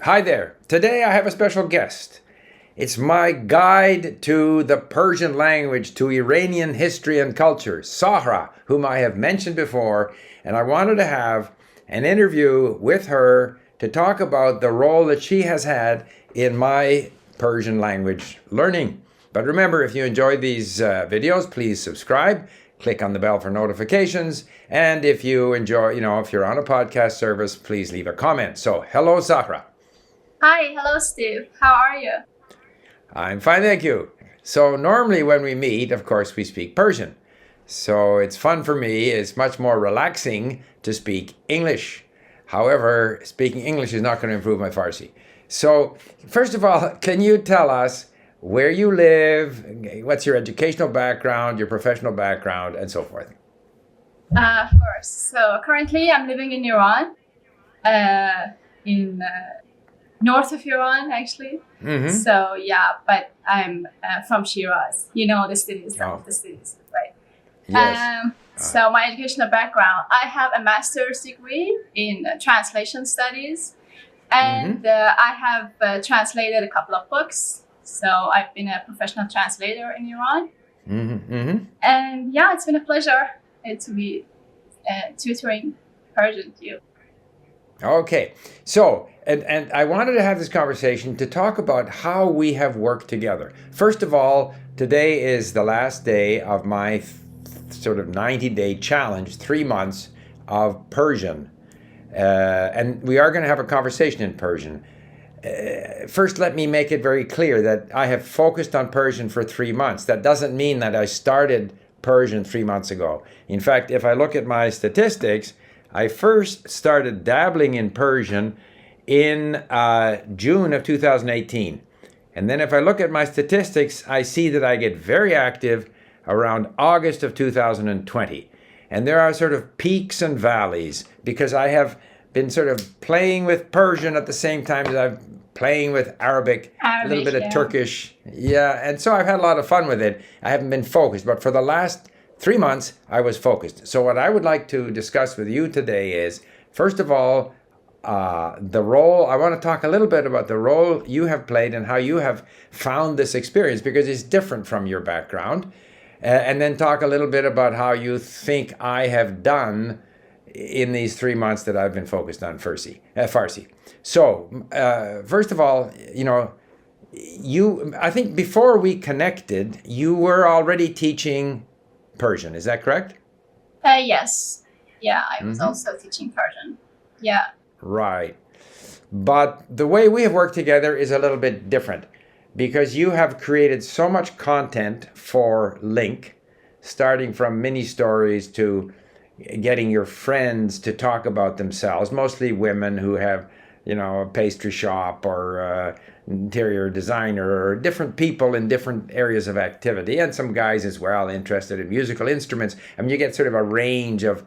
Hi there. Today I have a special guest. It's my guide to the Persian language, to Iranian history and culture, Sahra, whom I have mentioned before, and I wanted to have an interview with her to talk about the role that she has had in my Persian language learning. But remember, if you enjoy these videos, please subscribe, click on the bell for notifications, and if you enjoy, if you're on a podcast service, please leave a comment. So, hello, Sahra. Hi, hello Steve. How are you? I'm fine, thank you. So normally when we meet, of course, we speak Persian. So it's fun for me. It's much more relaxing to speak English. However, speaking English is not going to improve my Farsi. So first of all, can you tell us where you live, what's your educational background, your professional background, and so forth? Of course. So currently I'm living in Iran, in north of Iran, actually. Mm-hmm. So yeah, but I'm from Shiraz. You know the cities, some of the cities, right? Yes. So my educational background, I have a master's degree in translation studies, and I have translated a couple of books. So I've been a professional translator in Iran. And yeah, it's been a pleasure to be tutoring Persian to you. Okay, so, and I wanted to have this conversation to talk about how we have worked together. First of all, today is the last day of my sort of 90-day challenge, 3 months of Persian. And we are going to have a conversation in Persian. First, let me make it very clear that I have focused on Persian for 3 months. That doesn't mean that I started Persian 3 months ago. In fact, if I look at my statistics, I first started dabbling in Persian in June of 2018. And then if I look at my statistics, I see that I get very active around August of 2020. And there are sort of peaks and valleys because I have been sort of playing with Persian at the same time as I'm playing with Arabic, a little bit of Turkish. Yeah, and so I've had a lot of fun with it. I haven't been focused, but for the last 3 months, I was focused. So what I would like to discuss with you today is, first of all, the role. I want to talk a little bit about the role you have played and how you have found this experience, because it's different from your background. And then talk a little bit about how you think I have done in these 3 months that I've been focused on Farsi. So, first of all, I think before we connected, you were already teaching Persian, is that correct? Yes. Yeah, I was also teaching Persian. Yeah. Right. But the way we have worked together is a little bit different because you have created so much content for Link, starting from mini stories to getting your friends to talk about themselves, mostly women who have, a pastry shop or interior designer, or different people in different areas of activity, and some guys as well interested in musical instruments. I mean, you get sort of a range of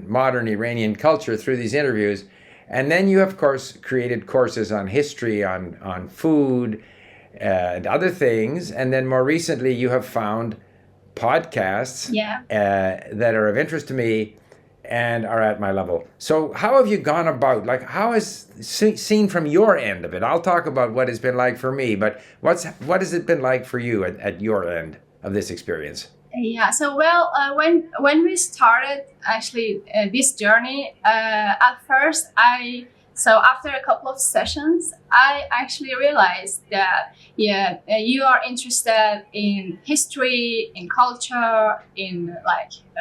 modern Iranian culture through these interviews. And then you, of course, created courses on history, on food, and other things. And then more recently, you have found podcasts that are of interest to me and are at my level. So how have you gone about, how is seen from your end of it? I'll talk about what it's been like for me, but what has it been like for you at your end of this experience? Yeah, so when we started actually this journey, at first after a couple of sessions, I actually realized that you are interested in history, in culture, in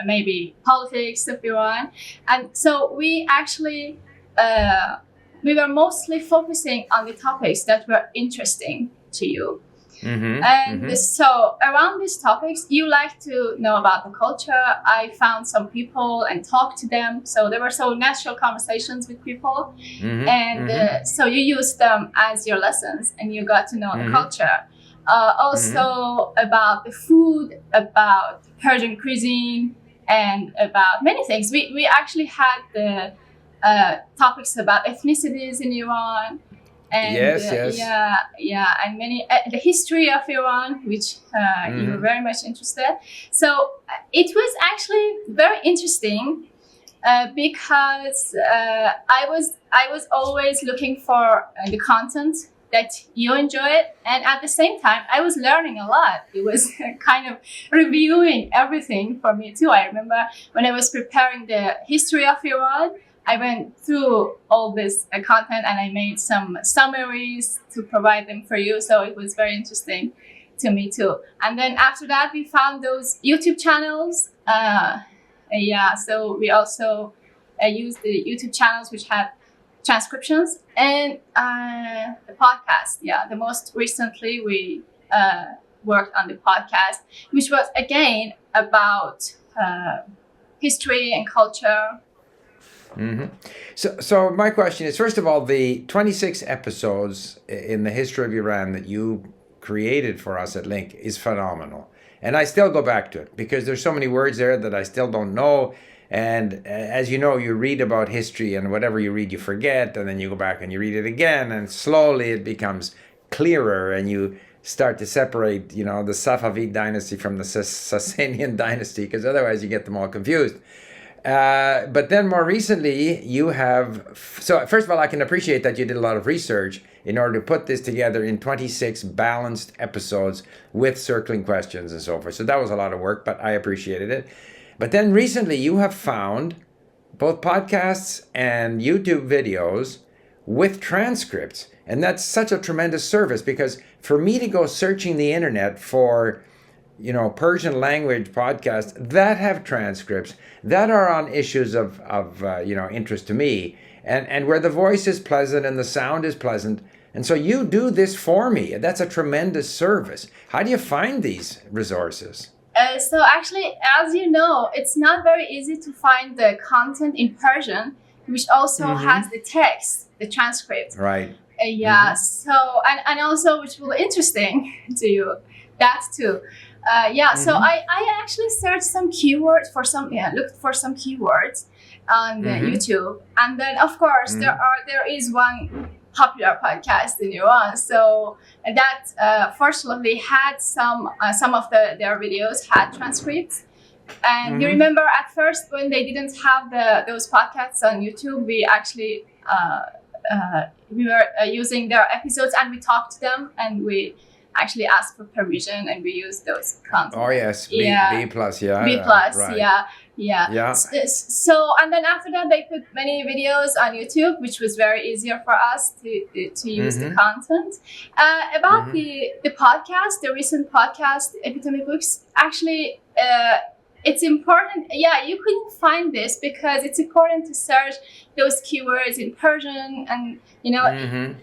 maybe politics of Iran, and so we actually we were mostly focusing on the topics that were interesting to you. So around these topics, you like to know about the culture. I found some people and talked to them. So there were so natural conversations with people. So you use them as your lessons and you got to know the culture. Also about the food, about Persian cuisine, and about many things. We actually had the topics about ethnicities in Iran. And yes. And many the history of Iran, which you were very much interested. So it was actually very interesting because I was always looking for the content that you enjoyed, and at the same time I was learning a lot. It was kind of reviewing everything for me too. I remember when I was preparing the history of Iran, I went through all this content and I made some summaries to provide them for you. So it was very interesting to me too. And then after that, we found those YouTube channels. So we also used the YouTube channels which had transcriptions and the podcast. Yeah, the most recently we worked on the podcast, which was again about history and culture. Mm-hmm. So my question is, first of all, the 26 episodes in the history of Iran that you created for us at Link is phenomenal. And I still go back to it because there's so many words there that I still don't know. And as you know, you read about history and whatever you read, you forget. And then you go back and you read it again. And slowly it becomes clearer and you start to separate, the Safavid dynasty from the Sasanian dynasty, because otherwise you get them all confused. But then more recently, you have... So first of all, I can appreciate that you did a lot of research in order to put this together in 26 balanced episodes with circling questions and so forth. So that was a lot of work, but I appreciated it. But then recently, you have found both podcasts and YouTube videos with transcripts. And that's such a tremendous service, because for me to go searching the internet for... Persian language podcasts that have transcripts that are on issues of interest to me, and where the voice is pleasant and the sound is pleasant. And so you do this for me. That's a tremendous service. How do you find these resources? So actually, as you know, it's not very easy to find the content in Persian, which also has the text, the transcript. Right. So, and also, which will be interesting to you, that too. So I actually searched some keywords looked for some keywords on YouTube, and then of course there is one popular podcast in Iran, so that fortunately had some of their videos had transcripts. And you remember at first when they didn't have those podcasts on YouTube, we actually we were using their episodes and we talked to them and we actually asked for permission and we used those content. Oh yes, B plus, yeah. B plus, right. yeah. So and then after that they put many videos on YouTube, which was very easier for us to use the content. About the podcast, the recent podcast, Epitome Books, actually it's important. Yeah, you couldn't find this because it's important to search those keywords in Persian and,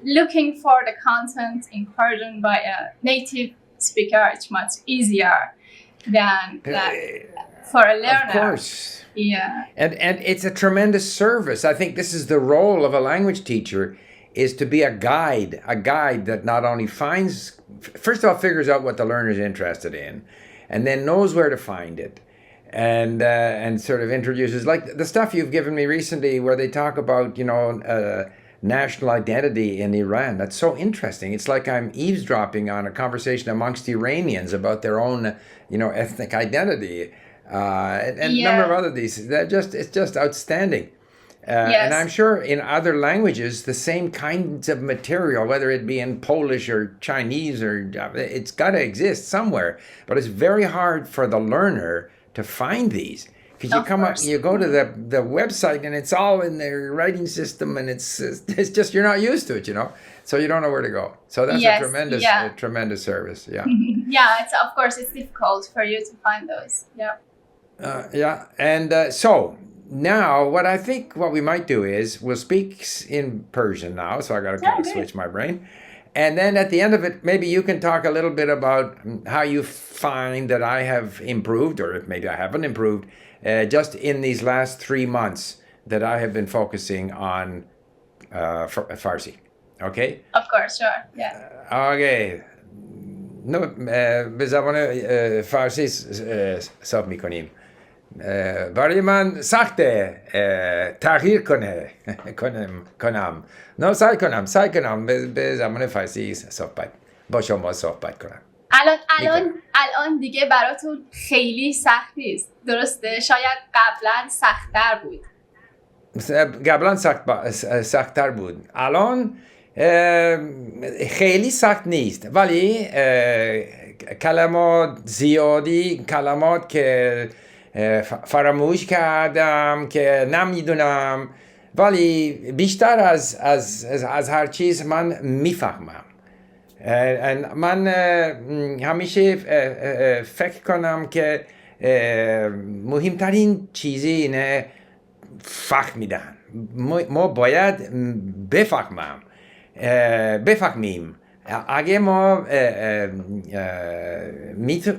looking for the content in Persian by a native speaker. It's much easier than for a learner. Of course. Yeah. And it's a tremendous service. I think this is the role of a language teacher, is to be a guide that not only first of all, figures out what the learner is interested in, and then knows where to find it. And sort of introduces, like the stuff you've given me recently where they talk about, national identity in Iran. That's so interesting. It's like I'm eavesdropping on a conversation amongst Iranians about their own, ethnic identity. And a number of other these. It's just outstanding. And I'm sure in other languages, the same kinds of material, whether it be in Polish or Chinese, it's got to exist somewhere. But it's very hard for the learner to find these, because you go to the website and it's all in their writing system, and it's just you're not used to it, so you don't know where to go. So that's a tremendous service. Yeah. It's of course it's difficult for you to find those. And so now what we might do is we'll speak in Persian now. So I got to kind of switch my brain. And then at the end of it, maybe you can talk a little bit about how you find that I have improved, or if maybe I haven't improved, just in these last 3 months that I have been focusing on Farsi. Okay? Of course, sure. Yeah. Okay. به زبان فارسی حساب میکنیم. برای من سخته تغییر کنم. نه سعی کنم به زبان فارسی با شما صحبت کنم. الان دیگه براتون خیلی سخت نیست. درسته؟ شاید قبلا سخت‌تر بود. قبلا سخت‌تر بود. الان خیلی سخت نیست، ولی کلمات زیادی، کلمات که فراموش کردم که نمیدونم، ولی بیشتر از هر چیز من میفهمم. من همیشه فکر کنم که مهمترین چیزی اینه فهمیدن. ما باید بفهمیم. اگه ما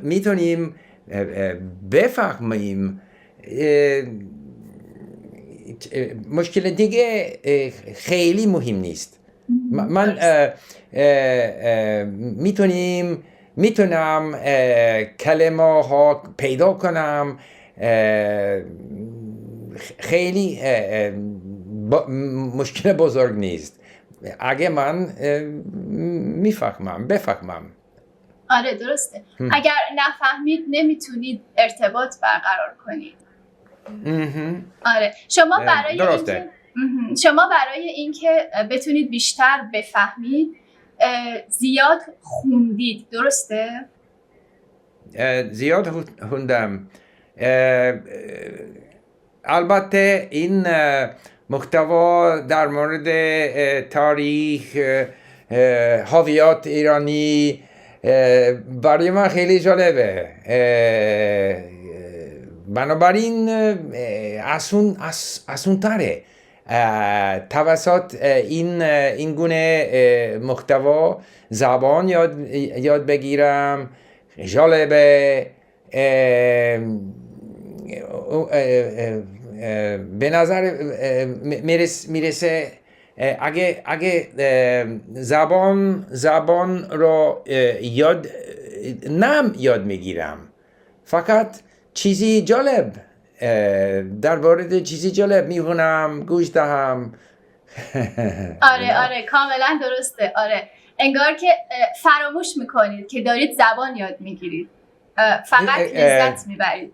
میتونیم بفهمیم، مشکل دیگه خیلی مهم نیست. من میتونم کلمه ها پیدا کنم، خیلی مشکل بزرگ نیست اگه من بفهمم. آره درسته. اگر نفهمید نمیتونید ارتباط برقرار کنید. آره شما برای اینکه بتونید بیشتر بفهمید زیاد خوندید، درسته؟ زیاد خوندم. البته این محتوا در مورد تاریخ، هویت ایرانی برای من خیلی جالبه. بنابراین اسون تره توسط این گونه محتوا زبان یاد بگیرم. جالبه. به نظر میرسه اگه زبان رو یاد میگیرم، فقط چیزی جالب در مورد چیزی جالب میخونم، گوش دهم. آره کاملا درسته. آره انگار که فراموش میکنید که دارید زبان یاد میگیرید، فقط لذت میبرید.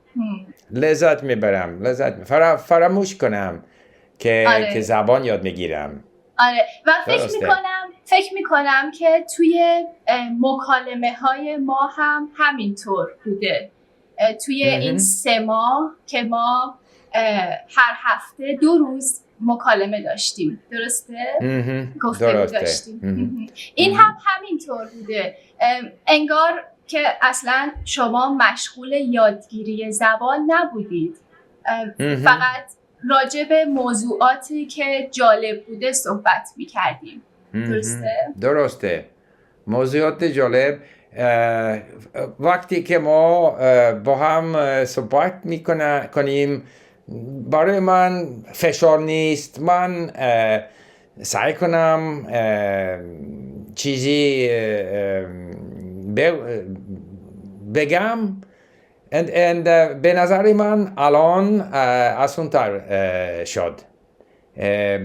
لذت میبرم، فراموش کنم که زبان یاد میگیرم. آره و فکر میکنم که توی مکالمه های ما هم همینطور بوده. توی این 3 ماه که ما هر هفته 2 روز مکالمه داشتیم، درسته؟ گفتگو داشتیم. این هم همینطور بوده. انگار که اصلا شما مشغول یادگیری زبان نبودید، فقط راجع به موضوعاتی که جالب بوده صحبت می‌کردیم. درسته. موضوعات جالب. وقتی که ما با هم صحبت میکنیم، برای من فشار نیست. من سعی کنم چیزی بگم. به نظر من الان آسان‌تر شد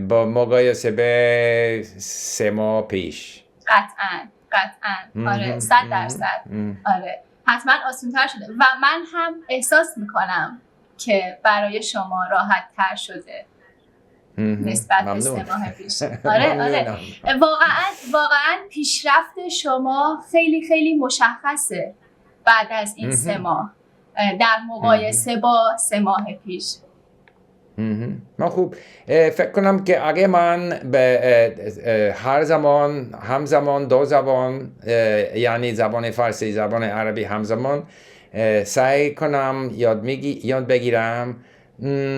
با مقایسه به 3 ماه پیش. قطعاً. آره 100%. آره حتما آسان‌تر شده و من هم احساس میکنم که برای شما راحت تر شده نسبت به 3 ماه پیش. آره واقعا پیشرفت شما خیلی خیلی مشخصه بعد از این 3 ماه در مقایسه با 3 ماه پیش. من خوب فکر کنم که اگه من به هر زمان همزمان 2 زبان، یعنی زبان فارسی زبان عربی همزمان سعی کنم یاد بگیرم،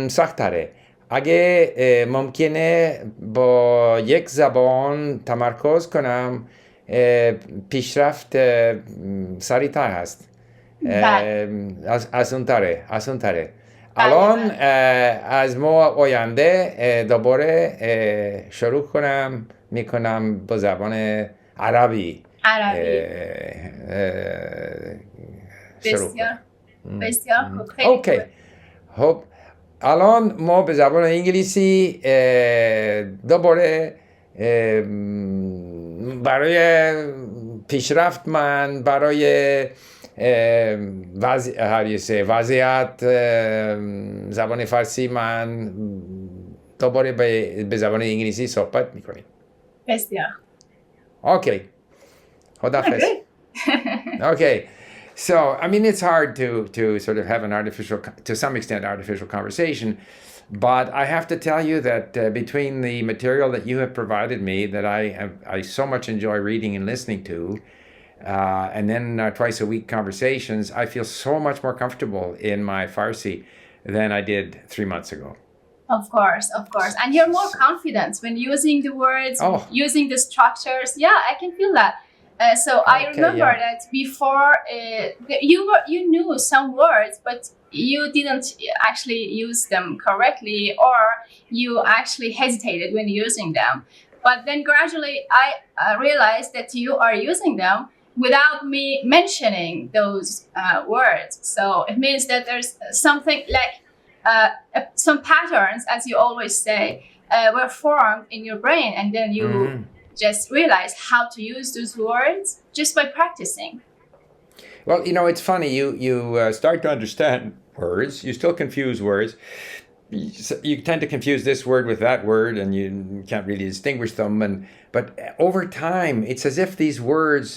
سخت تره. اگه ممکنه با یک زبان تمرکز کنم، پیشرفت سریعتر هست. آسان تره. الان از ما آینده دوباره شروع میکنم با زبان عربی. بسیار خوب. اوکی. خب الان ما به زبان انگلیسی دوباره برای پیشرفت من، برای وضعیت زبان فارسی من دوباره به زبان انگلیسی صحبت میکنیم. بسیار. Okay. خداحافظ. Okay. So, I mean, it's hard to sort of have an artificial, to some extent, artificial conversation. But I have to tell you that between the material that you have provided me, that I so much enjoy reading and listening to, and then twice a week conversations, I feel so much more comfortable in my Farsi than I did 3 months ago. Of course. And you're more confident when using the words, using the structures. Yeah, I can feel that. So I remember that before you knew some words, but you didn't actually use them correctly, or you actually hesitated when using them. But then gradually I realized that you are using them without me mentioning those words. So it means that there's something like some patterns, as you always say, were formed in your brain, and then you just realize how to use those words just by practicing. Well, it's funny. You start to understand words. You still confuse words. You tend to confuse this word with that word, and you can't really distinguish them. But over time, it's as if these words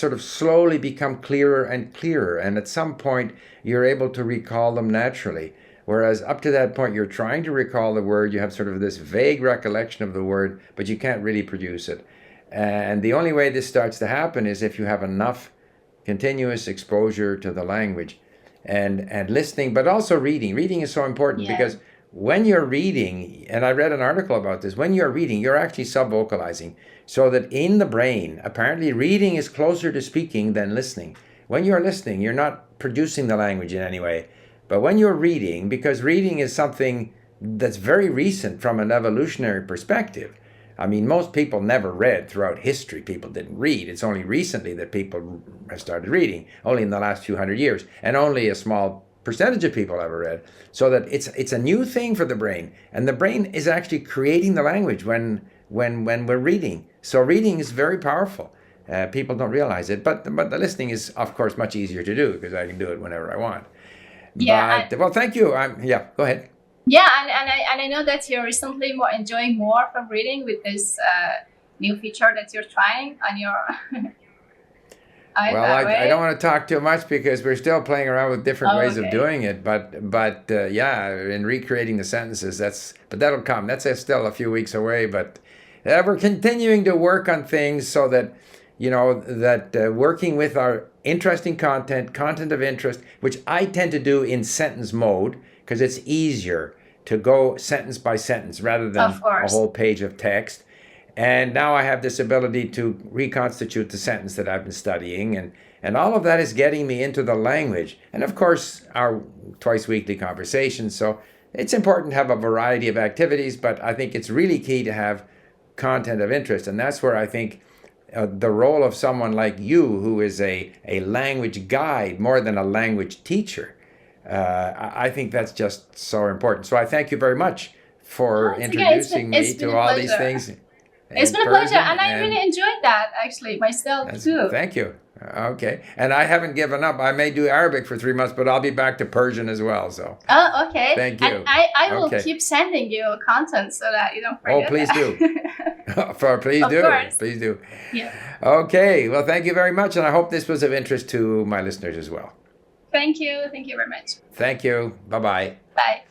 sort of slowly become clearer and clearer, and at some point, you're able to recall them naturally. Whereas up to that point, you're trying to recall the word, you have sort of this vague recollection of the word, but you can't really produce it. And the only way this starts to happen is if you have enough continuous exposure to the language and listening, but also reading. Reading is so important because when you're reading, and I read an article about this, when you're reading, you're actually sub-vocalizing. So that in the brain, apparently reading is closer to speaking than listening. When you're listening, you're not producing the language in any way. But when you're reading, because reading is something that's very recent from an evolutionary perspective. I mean, most people never read throughout history. People didn't read. It's only recently that people have started reading, only in the last few hundred years. And only a small percentage of people ever read. So that it's a new thing for the brain. And the brain is actually creating the language when we're reading. So reading is very powerful. People don't realize it. But the listening is, of course, much easier to do because I can do it whenever I want. Well, thank you. Go ahead. Yeah, and I know that you're recently enjoying more from reading with this new feature that you're trying on your. I don't want to talk too much because we're still playing around with different ways of doing it. But in recreating the sentences, but that'll come. That's still a few weeks away. But we're continuing to work on things so that. Working with our interesting content of interest, which I tend to do in sentence mode, because it's easier to go sentence by sentence rather than a whole page of text. And now I have this ability to reconstitute the sentence that I've been studying, and all of that is getting me into the language. And of course, our twice weekly conversations. So it's important to have a variety of activities, but I think it's really key to have content of interest. And that's where I think the role of someone like you, who is a language guide more than a language teacher, I think that's just so important. So I thank you very much for introducing me to all these things. It's been a pleasure, and I really enjoyed that, actually, myself too. Thank you. Okay. And I haven't given up. I may do Arabic for 3 months, but I'll be back to Persian as well. So. Oh, okay. Thank you. And I will keep sending you content so that you don't forget. Oh, please do. Please do. Yeah. Okay. Well, thank you very much, and I hope this was of interest to my listeners as well. Thank you. Thank you very much. Thank you. Bye-bye. Bye.